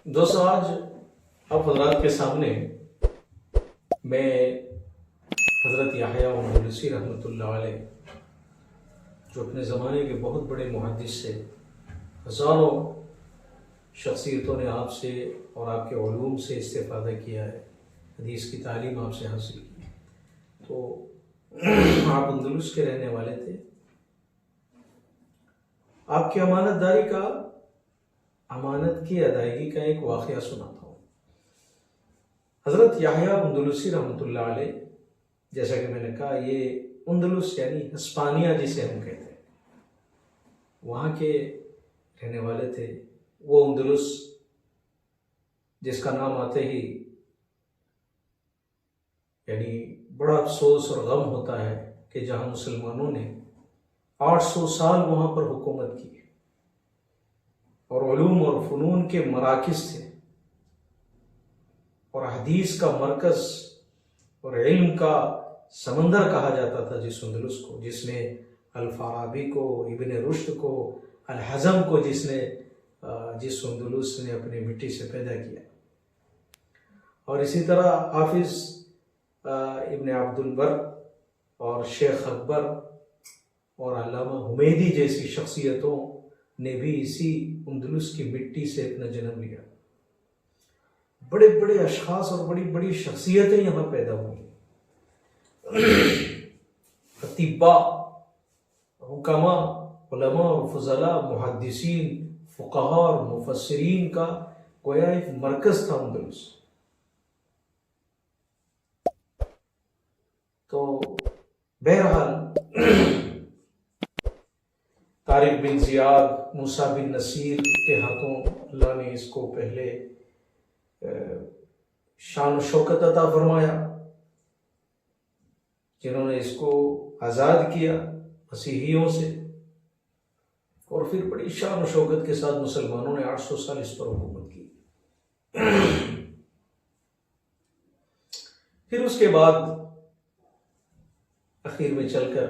دوستوں، آج آپ حضرات کے سامنے میں حضرت یحییٰ اندلسی رحمۃ اللہ علیہ، جو اپنے زمانے کے بہت بڑے محدث سے، ہزاروں شخصیتوں نے آپ سے اور آپ کے علوم سے استفادہ کیا ہے، حدیث کی تعلیم آپ سے حاصل کی، تو آپ اندلس کے رہنے والے تھے۔ آپ کی امانت داری کا، امانت کی ادائیگی کا ایک واقعہ سناتا ہوں۔ حضرت یحییٰ اندلسی رحمۃ اللہ علیہ، جیسا کہ میں نے کہا، یہ اندلس یعنی ہسپانیہ جسے ہم کہتے ہیں، وہاں کے رہنے والے تھے۔ وہ اندلس جس کا نام آتے ہی یعنی بڑا افسوس اور غم ہوتا ہے کہ جہاں مسلمانوں نے 800 سال وہاں پر حکومت کی اور علوم اور فنون کے مراکز تھے اور حدیث کا مرکز اور علم کا سمندر کہا جاتا تھا جس اندلس کو، جس نے الفارابی کو، ابن رشد کو، الحزم کو جس اندلس نے اپنی مٹی سے پیدا کیا، اور اسی طرح حافظ ابن عبد البر اور شیخ اکبر اور علامہ حمیدی جیسی شخصیتوں نے بھی اسی اندلس کی مٹی سے اپنا جنم لیا۔ بڑے بڑے اشخاص اور بڑی بڑی شخصیتیں یہاں پیدا ہوئی، اطباء، حکماء، علماء اور فضلاء، محدثین، فقہاء اور مفسرین کا گویا ایک مرکز تھا اندلس۔ تو بہرحال طارق بن زیاد، موسیٰ بن نصیر کے ہاتھوں اللہ نے اس کو پہلے شان و شوکت عطا فرمایا، جنہوں نے اس کو آزاد کیا مسیحیوں سے، اور پھر بڑی شان و شوکت کے ساتھ مسلمانوں نے 800 سال اس پر حکومت کی۔ پھر اس کے بعد اخیر میں چل کر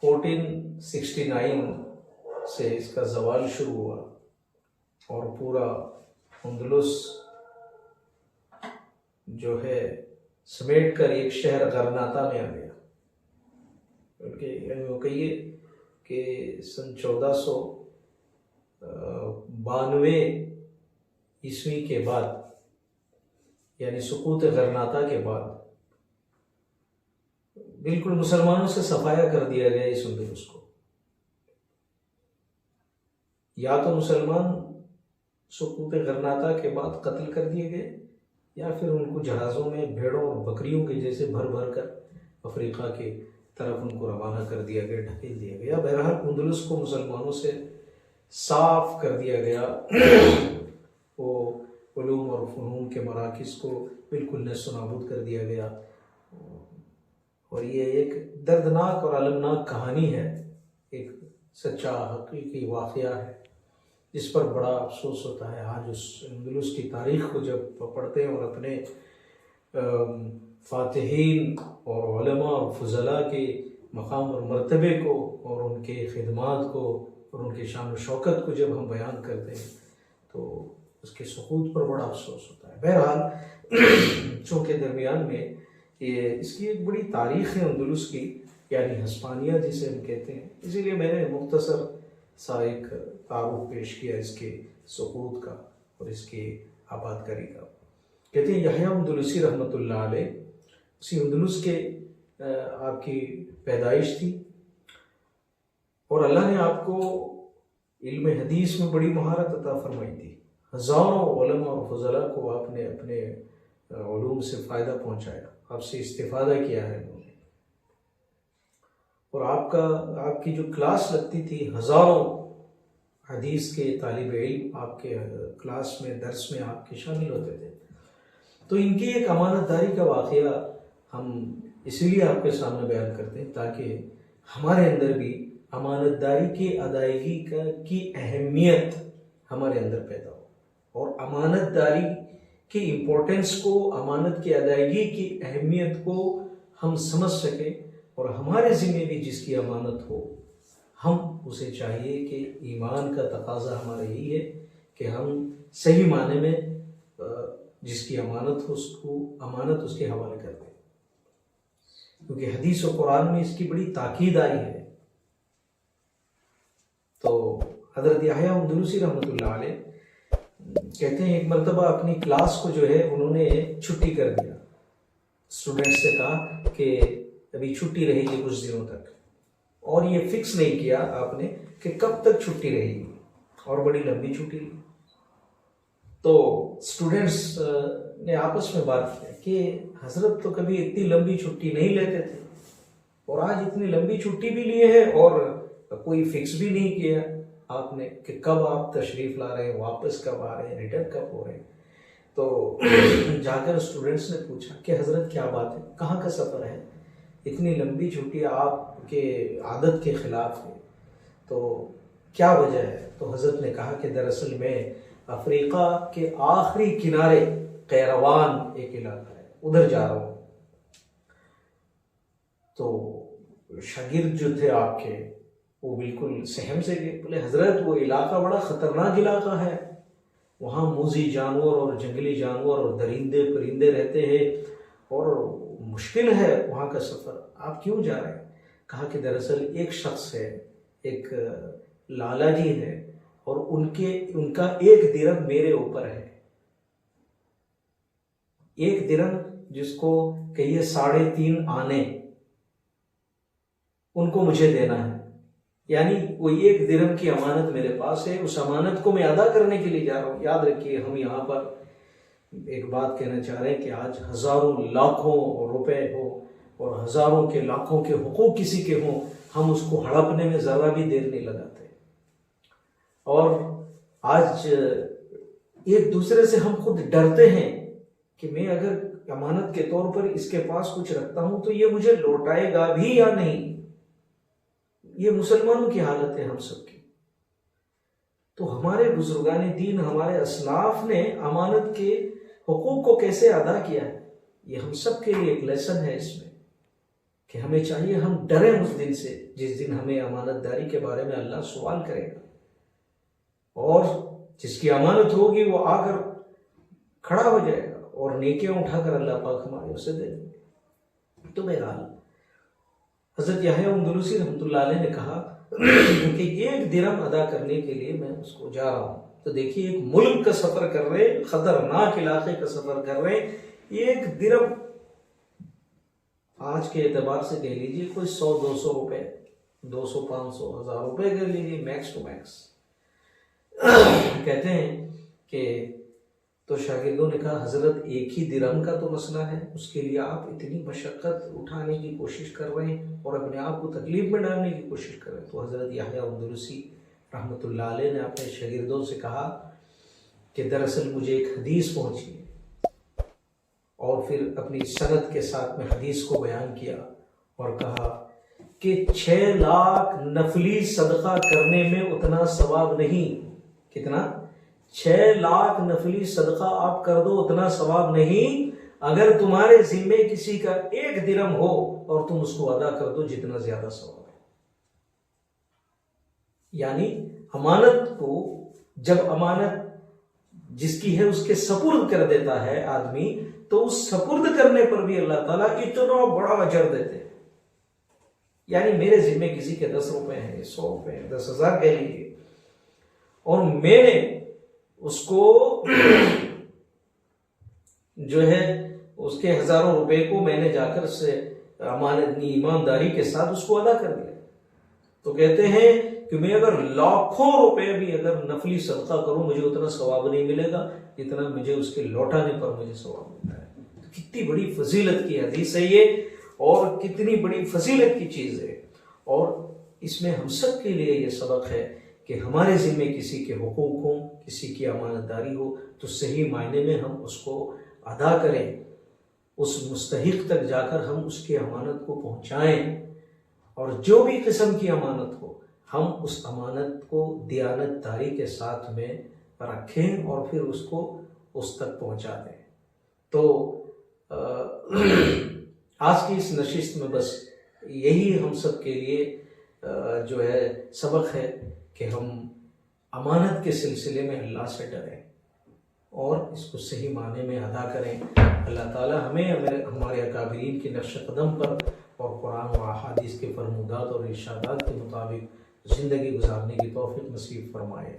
1469 سے اس کا زوال شروع ہوا اور پورا اندلس جو ہے سمیٹ کر ایک شہر غرناطہ میں آ گیا۔ بلکہ یعنی وہ کہیے کہ سن 1492 عیسوی کے بعد، یعنی سقوط غرناطہ کے بعد، بالکل مسلمانوں سے صفایا کر دیا گیا اس اندلس کو۔ یا تو مسلمان سقوط غرناطہ کے بعد قتل کر دیے گئے، یا پھر ان کو جہازوں میں بھیڑوں اور بکریوں کے جیسے بھر بھر کر افریقہ کے طرف ان کو روانہ کر دیا گیا، ڈھکیل دیا گیا۔ بہرحال اندلس کو مسلمانوں سے صاف کر دیا گیا، وہ علوم اور فنون کے مراکز کو بالکل نیست و نابود کر دیا گیا۔ اور یہ ایک دردناک اور المناک کہانی ہے، ایک سچا حقیقی واقعہ ہے جس پر بڑا افسوس ہوتا ہے۔ آج اس اندلس کی تاریخ کو جب پڑھتے ہیں اور اپنے فاتحین اور علماء اور فضلاء کے مقام اور مرتبے کو اور ان کے خدمات کو اور ان کے شان و شوکت کو جب ہم بیان کرتے ہیں تو اس کے سقوط پر بڑا افسوس ہوتا ہے۔ بہرحال چونکہ درمیان میں اس کی ایک بڑی تاریخ ہے اندلس کی، یعنی ہسپانیہ جسے ہم کہتے ہیں، اسی لیے میں نے مختصر سا ایک تعارف پیش کیا اس کے سقوط کا اور اس کی آباد کاری کا۔ کہتے ہیں یحییٰ اندلسی رحمۃ اللہ علیہ، اسی اندلس کے آپ کی پیدائش تھی، اور اللہ نے آپ کو علم حدیث میں بڑی مہارت عطا فرمائی تھی۔ ہزاروں علماء اور فضلاء کو آپ نے اپنے علوم سے فائدہ پہنچایا، آپ سے استفادہ کیا ہے انہوں نے، اور آپ کی جو کلاس لگتی تھی، ہزاروں حدیث کے طالب علم آپ کے کلاس میں، درس میں آپ کے شامل ہوتے تھے۔ تو ان کی ایک امانت داری کا واقعہ ہم اسی لیے آپ کے سامنے بیان کرتے ہیں تاکہ ہمارے اندر بھی امانت داری کی ادائیگی کی اہمیت ہمارے اندر پیدا ہو، اور امانت داری کی امپورٹنس کو، امانت کی ادائیگی کی اہمیت کو ہم سمجھ سکیں، اور ہمارے ذمہ بھی جس کی امانت ہو ہم اسے چاہیے کہ ایمان کا تقاضا ہمارا یہی ہے کہ ہم صحیح معنی میں جس کی امانت ہو اس کو امانت اس کے حوالے کر دیں، کیونکہ حدیث و قرآن میں اس کی بڑی تاکید آئی ہے۔ تو حضرت یحییٰ اندلسی رحمۃ اللہ علیہ کہتے ہیں ایک مرتبہ اپنی کلاس کو جو ہے انہوں نے چھٹی کر دیا، اسٹوڈنٹس سے کہا کہ ابھی چھٹی رہے گی کچھ دنوں تک، اور یہ فکس نہیں کیا آپ نے کہ کب تک چھٹی رہے گی، اور بڑی لمبی چھٹی۔ تو اسٹوڈنٹس نے آپس میں بات کیا کہ حضرت تو کبھی اتنی لمبی چھٹی نہیں لیتے تھے، اور آج اتنی لمبی چھٹی بھی لیے ہیں اور کوئی فکس بھی نہیں کیا آپ نے کہ کب آپ تشریف لا رہے ہیں، واپس کب آ رہے ہیں، ریٹرن کب ہو رہے ہیں۔ تو جا کر اسٹوڈنٹس نے پوچھا کہ حضرت کیا بات ہے، کہاں کا سفر ہے، اتنی لمبی چھٹی آپ کے عادت کے خلاف ہے، تو کیا وجہ ہے؟ تو حضرت نے کہا کہ دراصل میں افریقہ کے آخری کنارے قیروان ایک علاقہ ہے، ادھر جا رہا ہوں۔ تو شاگرد جو تھے آپ کے وہ بالکل سہم سے گئے، بولے حضرت وہ علاقہ بڑا خطرناک علاقہ ہے، وہاں موذی جانور اور جنگلی جانور اور درندے پرندے رہتے ہیں، اور مشکل ہے وہاں کا سفر، آپ کیوں جا رہے ہیں؟ کہا کہ دراصل ایک شخص ہے، ایک لالا جی ہے، اور ان کا ایک درہم میرے اوپر ہے، ایک درہم جس کو کہیے 3.5 آنے، ان کو مجھے دینا ہے، یعنی وہ ایک درہم کی امانت میرے پاس ہے، اس امانت کو میں ادا کرنے کے لیے جا رہا ہوں۔ یاد رکھیے ہم یہاں پر ایک بات کہنا چاہ رہے ہیں کہ آج ہزاروں لاکھوں روپے ہو اور ہزاروں کے لاکھوں کے حقوق کسی کے ہوں، ہم اس کو ہڑپنے میں ذرا بھی دیر نہیں لگاتے، اور آج ایک دوسرے سے ہم خود ڈرتے ہیں کہ میں اگر امانت کے طور پر اس کے پاس کچھ رکھتا ہوں تو یہ مجھے لوٹائے گا بھی یا نہیں۔ یہ مسلمانوں کی حالت ہے ہم سب کی۔ تو ہمارے بزرگان دین، ہمارے اسلاف نے امانت کے حقوق کو کیسے ادا کیا ہے، یہ ہم سب کے لیے ایک لیسن ہے اس میں، کہ ہمیں چاہیے ہم ڈریں اس دن سے جس دن ہمیں امانت داری کے بارے میں اللہ سوال کرے گا، اور جس کی امانت ہوگی وہ آ کر کھڑا ہو جائے گا اور نیکیاں اٹھا کر اللہ پاک ہمارے اسے دے دیں گے۔ تو بہرحال حضرت یحییٰ اندلسی رحمۃ اللہ علیہ نے کہا کہ ایک درہم ادا کرنے کے لیے میں اس کو جا رہا ہوں۔ تو دیکھیے ایک ملک کا سفر کر رہے، خطرناک علاقے کا سفر کر رہے، ایک درہم آج کے اعتبار سے کہہ لیجیے کوئی 100-200 روپے، 200 500 1000 روپے کہہ لیجیے میکس ٹو میکس۔ کہتے ہیں کہ تو شاگردوں نے کہا حضرت ایک ہی درہم کا تو مسئلہ ہے، اس کے لیے آپ اتنی مشقت اٹھانے کی کوشش کر رہے ہیں اور اپنے آپ کو تکلیف میں ڈالنے کی کوشش کر رہے ہیں۔ تو حضرت یحییٰ اندلسی رحمۃ اللہ علیہ نے اپنے شاگردوں سے کہا کہ دراصل مجھے ایک حدیث پہنچی ہے، اور پھر اپنی سند کے ساتھ میں حدیث کو بیان کیا اور کہا کہ 6 لاکھ نفلی صدقہ کرنے میں اتنا ثواب نہیں۔ کتنا؟ 6 لاکھ نفلی صدقہ آپ کر دو اتنا ثواب نہیں، اگر تمہارے ذمے کسی کا ایک درہم ہو اور تم اس کو ادا کر دو جتنا زیادہ ثواب ہے۔ یعنی امانت کو جب امانت جس کی ہے اس کے سپرد کر دیتا ہے آدمی، تو اس سپرد کرنے پر بھی اللہ تعالیٰ اتنا بڑا اجر دیتے ہیں۔ یعنی میرے ذمے کسی کے 10 روپے ہیں، 100 روپے ہیں، 10,000 کہہ لیجیے، اور میں نے اس کو جو ہے اس کے ہزاروں روپے کو میں نے جا کر سے ایمانداری کے ساتھ اس کو ادا کر دیا، تو کہتے ہیں کہ میں اگر لاکھوں روپے بھی اگر نفلی صدقہ کروں مجھے اتنا ثواب نہیں ملے گا جتنا مجھے اس کے لوٹانے پر مجھے ثواب ملتا ہے۔ تو کتنی بڑی فضیلت کی حدیث ہے یہ، اور کتنی بڑی فضیلت کی چیز ہے، اور اس میں ہم سب کے لیے یہ سبق ہے کہ ہمارے ذمے کسی کے حقوق ہوں، کسی کی امانت داری ہو تو صحیح معنی میں ہم اس کو ادا کریں، اس مستحق تک جا کر ہم اس کی امانت کو پہنچائیں، اور جو بھی قسم کی امانت ہو ہم اس امانت کو دیانت داری کے ساتھ میں رکھیں اور پھر اس کو اس تک پہنچا دیں۔ تو آج کی اس نشست میں بس یہی ہم سب کے لیے جو ہے سبق ہے کہ ہم امانت کے سلسلے میں اللہ سے ڈریں اور اس کو صحیح معنی میں ادا کریں. اللہ تعالی ہمیں ہمارے اکابرین کے نقش قدم پر اور قرآن و احادیث کے فرمودات اور ارشادات کے مطابق زندگی گزارنے کی توفیق نصیب فرمائے.